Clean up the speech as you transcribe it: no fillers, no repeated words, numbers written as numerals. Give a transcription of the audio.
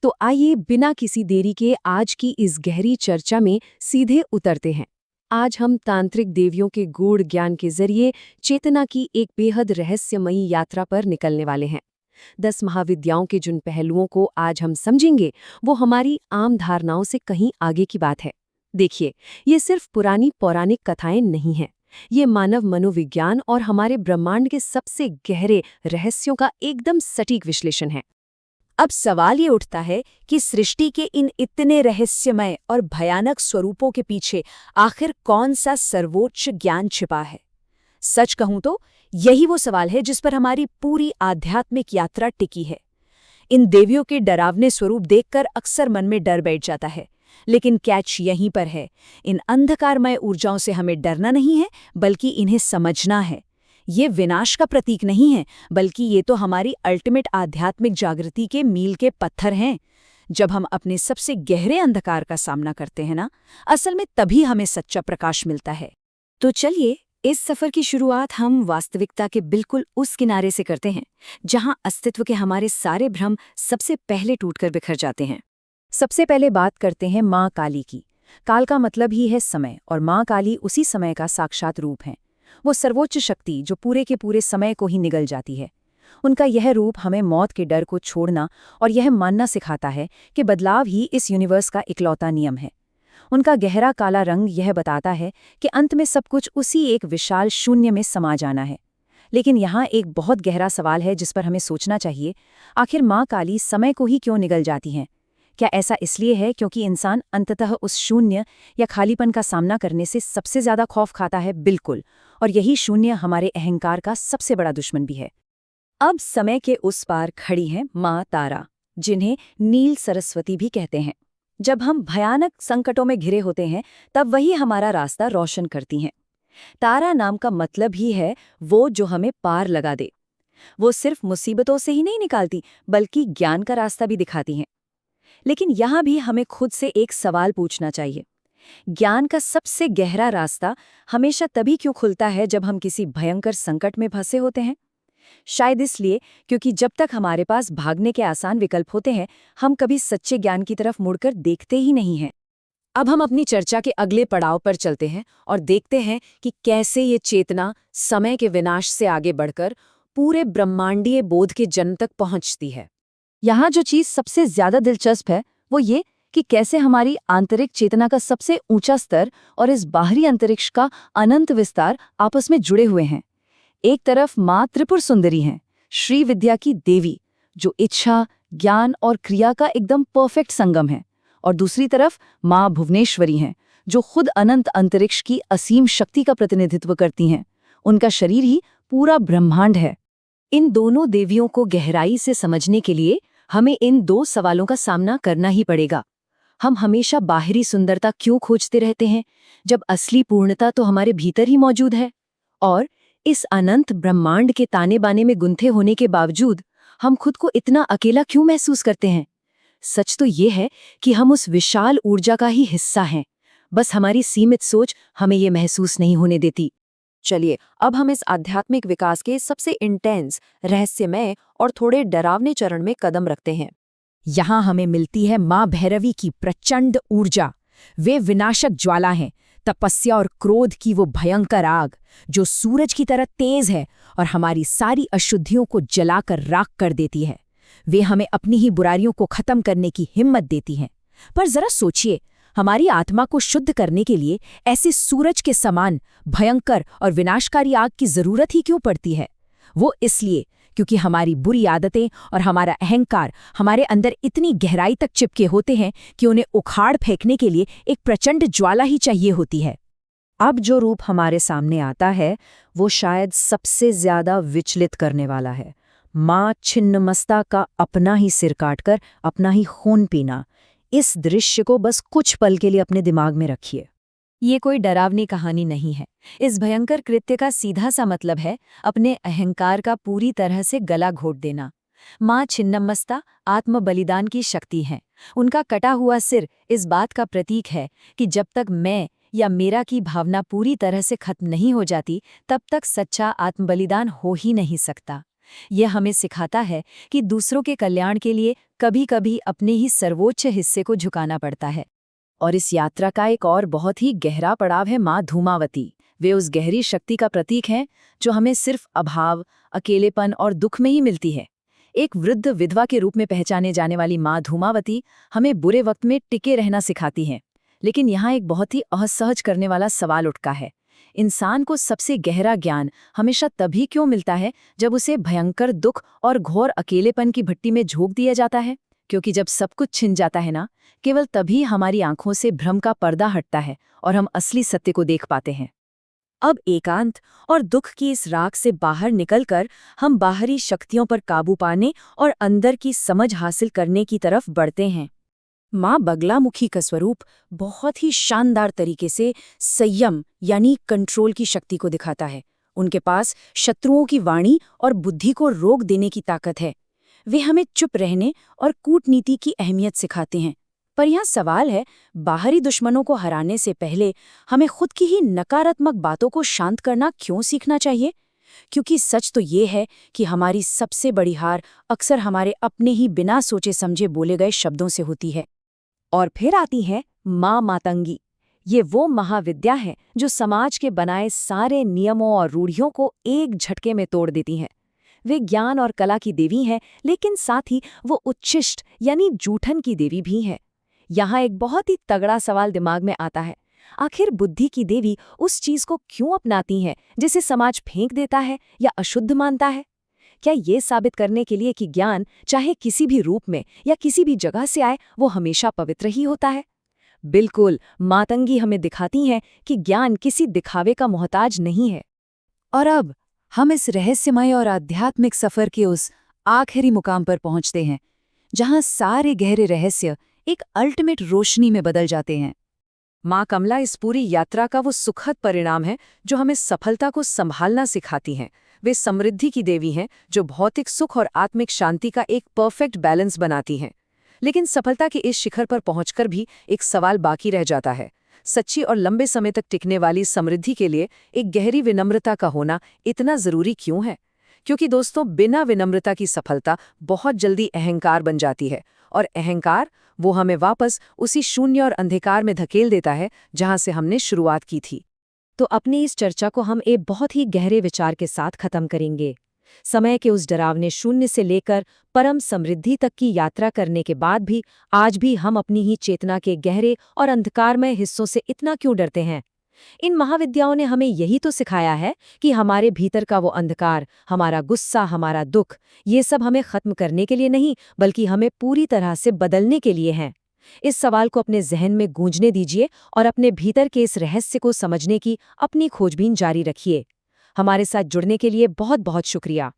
तो आइए बिना किसी देरी के आज की इस गहरी चर्चा में सीधे उतरते हैं। आज हम तांत्रिक देवियों के गूढ़ ज्ञान के जरिए चेतना की एक बेहद रहस्यमयी यात्रा पर निकलने वाले हैं। 10 महाविद्याओं के जिन पहलुओं को आज हम समझेंगे वो हमारी आम धारणाओं से कहीं आगे की बात है। देखिए, ये सिर्फ पुरानी पौराणिक कथाएं नहीं हैं। ये मानव मनोविज्ञान और हमारे ब्रह्मांड के सबसे गहरे रहस्यों का एकदम सटीक विश्लेषण है। अब सवाल ये उठता है कि सृष्टि के इन इतने रहस्यमय और भयानक स्वरूपों के पीछे आखिर कौन सा सर्वोच्च ज्ञान छिपा है। सच कहूं तो यही वो सवाल है जिस पर हमारी पूरी आध्यात्मिक यात्रा टिकी है। इन देवियों के डरावने स्वरूप देखकर अक्सर मन में डर बैठ जाता है, लेकिन कैच यहीं पर है। इन अंधकारमय ऊर्जाओं से हमें डरना नहीं है, बल्कि इन्हें समझना है। ये विनाश का प्रतीक नहीं है, बल्कि ये तो हमारी अल्टीमेट आध्यात्मिक जागृति के मील के पत्थर हैं। जब हम अपने सबसे गहरे अंधकार का सामना करते हैं ना, असल में तभी हमें सच्चा प्रकाश मिलता है। तो चलिए, इस सफर की शुरुआत हम वास्तविकता के बिल्कुल उस किनारे से करते हैं जहां अस्तित्व के हमारे सारे भ्रम सबसे पहले टूटकर बिखर जाते हैं। सबसे पहले बात करते हैं माँ काली की। काल का मतलब ही है समय, और माँ काली उसी समय का साक्षात रूप है। वो सर्वोच्च शक्ति जो पूरे के पूरे समय को ही निगल जाती है। उनका यह रूप हमें मौत के डर को छोड़ना और यह मानना सिखाता है कि बदलाव ही इस यूनिवर्स का इकलौता नियम है। उनका गहरा काला रंग यह बताता है कि अंत में सब कुछ उसी एक विशाल शून्य में समा जाना है। लेकिन यहाँ एक बहुत गहरा सवाल है जिस पर हमें सोचना चाहिए। आखिर माँ काली समय को ही क्यों निगल जाती हैं? क्या ऐसा इसलिए है क्योंकि इंसान अंततः उस शून्य या खालीपन का सामना करने से सबसे ज्यादा खौफ खाता है? बिल्कुल। और यही शून्य हमारे अहंकार का सबसे बड़ा दुश्मन भी है। अब समय के उस पार खड़ी हैं माँ तारा, जिन्हें नील सरस्वती भी कहते हैं। जब हम भयानक संकटों में घिरे होते हैं, तब वही हमारा रास्ता रोशन करती हैं। तारा नाम का मतलब ही है वो जो हमें पार लगा दे। वो सिर्फ मुसीबतों से ही नहीं निकालती, बल्कि ज्ञान का रास्ता भी दिखाती हैं। लेकिन यहाँ भी हमें खुद से एक सवाल पूछना चाहिए। ज्ञान का सबसे गहरा रास्ता हमेशा तभी क्यों खुलता है जब हम किसी भयंकर संकट में फंसे होते हैं? शायद इसलिए क्योंकि जब तक हमारे पास भागने के आसान विकल्प होते हैं, हम कभी सच्चे ज्ञान की तरफ मुड़कर देखते ही नहीं हैं। अब हम अपनी चर्चा के अगले पड़ाव पर चलते हैं और देखते हैं कि कैसे ये चेतना समय के विनाश से आगे बढ़कर पूरे ब्रह्मांडीय बोध के जन्म तक पहुंचती है। यहाँ जो चीज़ सबसे ज्यादा दिलचस्प है वो ये कि कैसे हमारी आंतरिक चेतना का सबसे ऊंचा स्तर और इस बाहरी अंतरिक्ष का अनंत विस्तार आपस में जुड़े हुए हैं। एक तरफ माँ त्रिपुर सुंदरी हैं, श्री विद्या की देवी, जो इच्छा, ज्ञान और क्रिया का एकदम परफेक्ट संगम है, और दूसरी तरफ माँ भुवनेश्वरी हैं, जो खुद अनंत अंतरिक्ष की असीम शक्ति का प्रतिनिधित्व करती हैं। उनका शरीर ही पूरा ब्रह्मांड है। इन दोनों देवियों को गहराई से समझने के लिए हमें इन दो सवालों का सामना करना ही पड़ेगा। हम हमेशा बाहरी सुंदरता क्यों खोजते रहते हैं, जब असली पूर्णता तो हमारे भीतर ही मौजूद है? और इस अनंत ब्रह्मांड के ताने बाने में गुंथे होने के बावजूद हम खुद को इतना अकेला क्यों महसूस करते हैं? सच तो ये है कि हम उस विशाल ऊर्जा का ही हिस्सा हैं, बस हमारी सीमित सोच हमें ये महसूस नहीं होने देती। चलिए, अब हम इस आध्यात्मिक विकास के सबसे इंटेंस, रहस्यमय और थोड़े डरावने चरण में कदम रखते हैं। यहाँ हमें मिलती है माँ भैरवी की प्रचंड ऊर्जा। वे विनाशक ज्वाला हैं, तपस्या और क्रोध की वो भयंकर आग जो सूरज की तरह तेज है और हमारी सारी अशुद्धियों को जलाकर राख कर देती है। वे हमें अपनी ही बुराइयों को खत्म करने की हिम्मत देती हैं। पर जरा सोचिए, हमारी आत्मा को शुद्ध करने के लिए ऐसे सूरज के समान भयंकर और विनाशकारी आग की जरूरत ही क्यों पड़ती है? वो इसलिए क्योंकि हमारी बुरी आदतें और हमारा अहंकार हमारे अंदर इतनी गहराई तक चिपके होते हैं कि उन्हें उखाड़ फेंकने के लिए एक प्रचंड ज्वाला ही चाहिए होती है। अब जो रूप हमारे सामने आता है वो शायद सबसे ज्यादा विचलित करने वाला है। माँ छिन्नमस्ता का अपना ही सिर काटकर अपना ही खून पीना। इस दृश्य को बस कुछ पल के लिए अपने दिमाग में रखिए। ये कोई डरावनी कहानी नहीं है। इस भयंकर कृत्य का सीधा सा मतलब है अपने अहंकार का पूरी तरह से गला घोट देना। माँ छिन्नमस्ता आत्म बलिदान की शक्ति हैं। उनका कटा हुआ सिर इस बात का प्रतीक है कि जब तक मैं या मेरा की भावना पूरी तरह से खत्म नहीं हो जाती, तब तक सच्चा आत्म बलिदान हो ही नहीं सकता। यह हमें सिखाता है कि दूसरों के कल्याण के लिए कभी कभी अपने ही सर्वोच्च हिस्से को झुकाना पड़ता है। और इस यात्रा का एक और बहुत ही गहरा पड़ाव है माँ धूमावती। वे उस गहरी शक्ति का प्रतीक हैं जो हमें सिर्फ अभाव, अकेलेपन और दुख में ही मिलती है। एक वृद्ध विधवा के रूप में पहचाने जाने वाली माँ धूमावती हमें बुरे वक्त में टिके रहना सिखाती हैं। लेकिन यहाँ एक बहुत ही असहज करने वाला सवाल उठता है, इंसान को सबसे गहरा ज्ञान हमेशा तभी क्यों मिलता है जब उसे भयंकर दुख और घोर अकेलेपन की भट्टी में झोंक दिया जाता है? क्योंकि जब सब कुछ छिन जाता है ना, केवल तभी हमारी आंखों से भ्रम का पर्दा हटता है और हम असली सत्य को देख पाते हैं। अब एकांत और दुख की इस राख से बाहर निकलकर हम बाहरी शक्तियों पर काबू पाने और अंदर की समझ हासिल करने की तरफ बढ़ते हैं। माँ बगलामुखी का स्वरूप बहुत ही शानदार तरीके से संयम यानी कंट्रोल की शक्ति को दिखाता है। उनके पास शत्रुओं की वाणी और बुद्धि को रोक देने की ताकत है। वे हमें चुप रहने और कूटनीति की अहमियत सिखाते हैं। पर यहाँ सवाल है, बाहरी दुश्मनों को हराने से पहले हमें खुद की ही नकारात्मक बातों को शांत करना क्यों सीखना चाहिए? क्योंकि सच तो ये है कि हमारी सबसे बड़ी हार अक्सर हमारे अपने ही बिना सोचे समझे बोले गए शब्दों से होती है। और फिर आती है माँ मातंगी। ये वो महाविद्या है जो समाज के बनाए सारे नियमों और रूढ़ियों को एक झटके में तोड़ देती हैं। वे ज्ञान और कला की देवी हैं, लेकिन साथ ही वो उच्छिष्ट यानी जूठन की देवी भी हैं। यहाँ एक बहुत ही तगड़ा सवाल दिमाग में आता है, आखिर बुद्धि की देवी उस चीज को क्यों अपनाती हैं जिसे समाज फेंक देता है या अशुद्ध मानता है? क्या ये साबित करने के लिए कि ज्ञान चाहे किसी भी रूप में या किसी भी जगह से आए वो हमेशा पवित्र ही होता है? बिल्कुल, मातंगी हमें दिखाती हैं कि ज्ञान किसी दिखावे का मोहताज नहीं है। और अब हम इस रहस्यमय और आध्यात्मिक सफर के उस आखिरी मुकाम पर पहुंचते हैं जहां सारे गहरे रहस्य एक अल्टीमेट रोशनी में बदल जाते हैं। माँ कमला इस पूरी यात्रा का वो सुखद परिणाम है जो हमें सफलता को संभालना सिखाती हैं। वे समृद्धि की देवी हैं जो भौतिक सुख और आत्मिक शांति का एक परफेक्ट बैलेंस बनाती हैं। लेकिन सफलता के इस शिखर पर पहुंचकर भी एक सवाल बाकी रह जाता है, सच्ची और लंबे समय तक टिकने वाली समृद्धि के लिए एक गहरी विनम्रता का होना इतना जरूरी क्यों है? क्योंकि दोस्तों, बिना विनम्रता की सफलता बहुत जल्दी अहंकार बन जाती है, और अहंकार वो हमें वापस उसी शून्य और अंधकार में धकेल देता है जहां से हमने शुरुआत की थी। तो अपनी इस चर्चा को हम एक बहुत ही गहरे विचार के साथ खत्म करेंगे। समय के उस डरावने शून्य से लेकर परम समृद्धि तक की यात्रा करने के बाद भी आज भी हम अपनी ही चेतना के गहरे और अंधकारमय हिस्सों से इतना क्यों डरते हैं? इन महाविद्याओं ने हमें यही तो सिखाया है कि हमारे भीतर का वो अंधकार, हमारा गुस्सा, हमारा दुख, ये सब हमें खत्म करने के लिए नहीं बल्कि हमें पूरी तरह से बदलने के लिए हैं। इस सवाल को अपने जहन में गूंजने दीजिए और अपने भीतर के इस रहस्य को समझने की अपनी खोजबीन जारी रखिए। हमारे साथ जुड़ने के लिए बहुत बहुत शुक्रिया।